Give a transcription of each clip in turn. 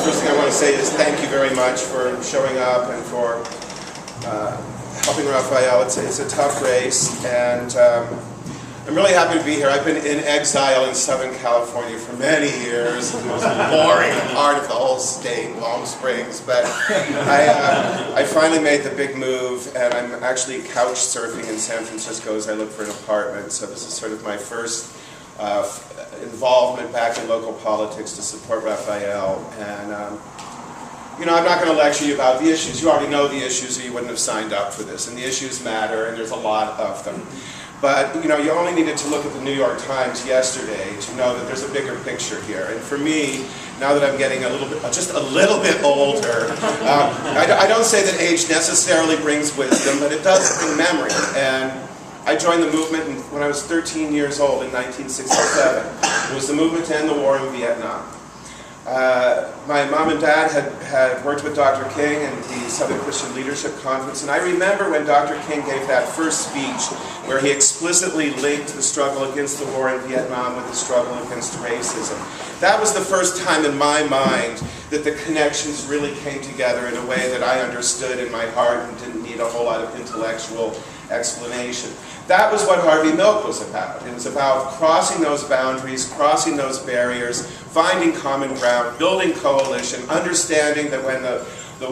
first thing I want to say is thank you very much for showing up and for helping Rafael. It's a tough race, and I'm really happy to be here. I've been in exile in Southern California for many years. It was a boring part of the whole state, Palm Springs, but I finally made the big move, and I'm actually couch surfing in San Francisco as I look for an apartment. So this is sort of my first involvement back in local politics to support Rafael. And you know, I'm not going to lecture you about the issues. You already know the issues or you wouldn't have signed up for this. And the issues matter, and there's a lot of them. But, you know, you only needed to look at the New York Times yesterday to know that there's a bigger picture here. And for me, now that I'm getting just a little bit older, I don't say that age necessarily brings wisdom, but it does bring memory. And I joined the movement when I was 13 years old in 1967. It was the movement to end the war in Vietnam. My mom and dad had worked with Dr. King in the Southern Christian Leadership Conference, and I remember when Dr. King gave that first speech where he explicitly linked the struggle against the war in Vietnam with the struggle against racism. That was the first time in my mind that the connections really came together in a way that I understood in my heart and didn't need a whole lot of intellectual explanation. That was what Harvey Milk was about. It was about crossing those boundaries, crossing those barriers, finding common ground, building coalition, understanding that when the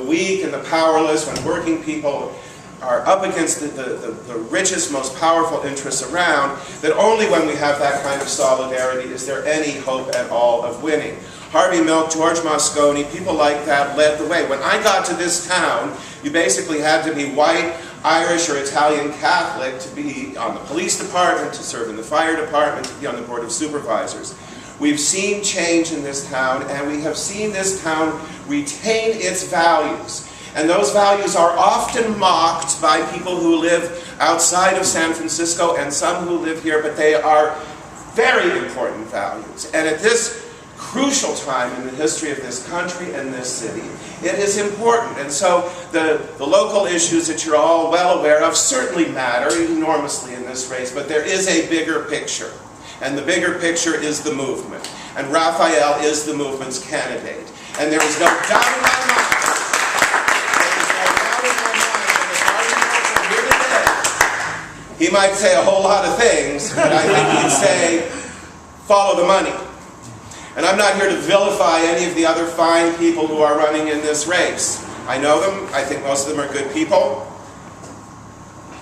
weak and the powerless, when working people are up against the richest, most powerful interests around, that only when we have that kind of solidarity is there any hope at all of winning. Harvey Milk, George Moscone, people like that led the way. When I got to this town, you basically had to be white, Irish, or Italian Catholic to be on the police department, to serve in the fire department, to be on the board of supervisors. We've seen change in this town, and we have seen this town retain its values. And those values are often mocked by people who live outside of San Francisco and some who live here, but they are very important values. And at this crucial time in the history of this country and this city, it is important. And so the local issues that you're all well aware of certainly matter enormously in this race, but there is a bigger picture. And the bigger picture is the movement. And Rafael is the movement's candidate. And there is no doubt in my mind, he might say a whole lot of things, but I think he'd say, follow the money. And I'm not here to vilify any of the other fine people who are running in this race. I know them. I think most of them are good people.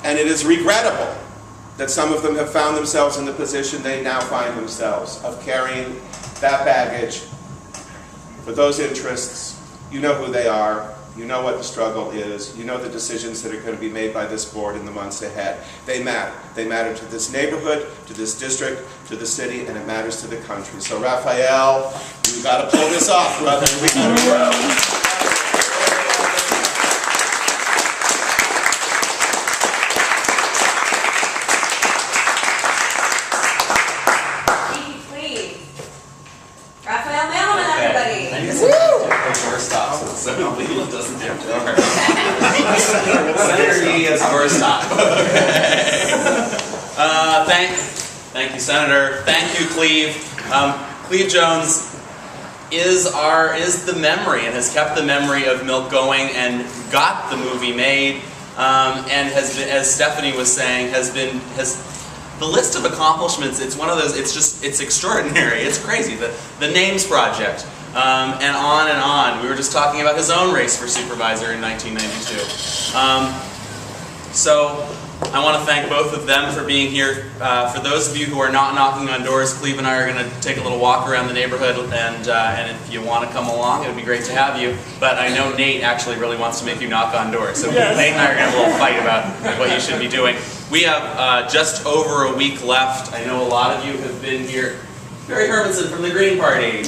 And it is regrettable that some of them have found themselves in the position they now find themselves, of carrying that baggage for those interests. You know who they are. You know what the struggle is. You know the decisions that are going to be made by this board in the months ahead. They matter. They matter to this neighborhood, to this district, to the city, and it matters to the country. So Rafael, we've got to pull this off, brother. We got to grow. Rafael Mandelman, everybody! Door stops, so Leland doesn't have to work. Senator Yee has a door stop. Thank you, Senator. Thank you, Cleve. Cleve Jones is the memory and has kept the memory of Milk going and got the movie made. And has been, as Stephanie was saying, has the list of accomplishments. It's one of those. It's extraordinary. It's crazy. The Names Project. And on and on. We were just talking about his own race for supervisor in 1992. So I want to thank both of them for being here. For those of you who are not knocking on doors, Cleve and I are going to take a little walk around the neighborhood, and if you want to come along, it would be great to have you. But I know Nate actually really wants to make you knock on doors. So yes. Nate and I are going to have a little fight about what you should be doing. We have just over a week left. I know a lot of you have been here. Barry Hermanson from the Green Party.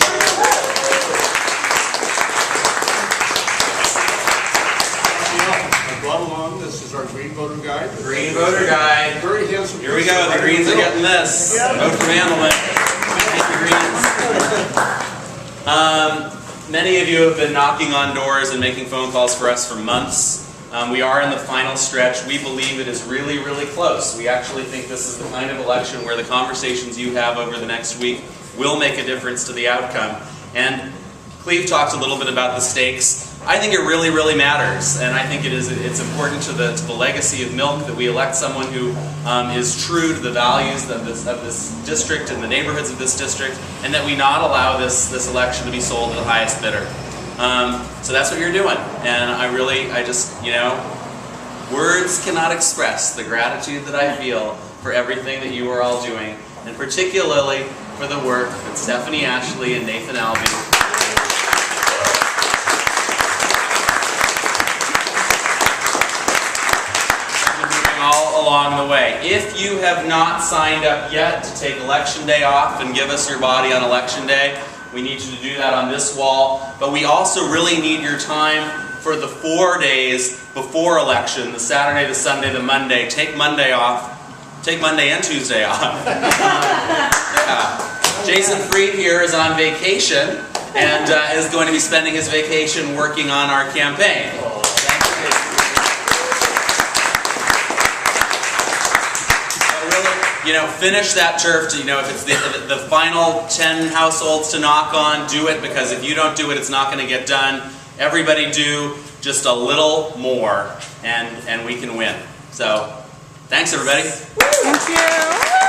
This is our Green Voter Guide. Green Voter Guide. Very handsome. Here we go. The Greens are getting this. Vote for Mandelman. Thank you, Greens. Many of you have been knocking on doors and making phone calls for us for months. We are in the final stretch. We believe it is really, really close. We actually think this is the kind of election where the conversations you have over the next week will make a difference to the outcome. And Cleve talked a little bit about the stakes. I think it really, really matters, and I think it's important to the legacy of Milk that we elect someone who is true to the values of this district and the neighborhoods of this district, and that we not allow this election to be sold to the highest bidder. So that's what you're doing, and I just, you know, words cannot express the gratitude that I feel for everything that you are all doing, and particularly for the work that Stephanie Ashley and Nathan Albee all along the way. If you have not signed up yet to take Election Day off and give us your body on Election Day, we need you to do that on this wall. But we also really need your time for the 4 days before election, the Saturday, the Sunday, the Monday. Take Monday off. Take Monday and Tuesday off. Yeah. Jason Fried here is on vacation and is going to be spending his vacation working on our campaign. You know, finish that turf. To, you know, if it's the final 10 households to knock on, do it, because if you don't do it, it's not going to get done. Everybody do just a little more, and we can win. So, thanks everybody. Thank you.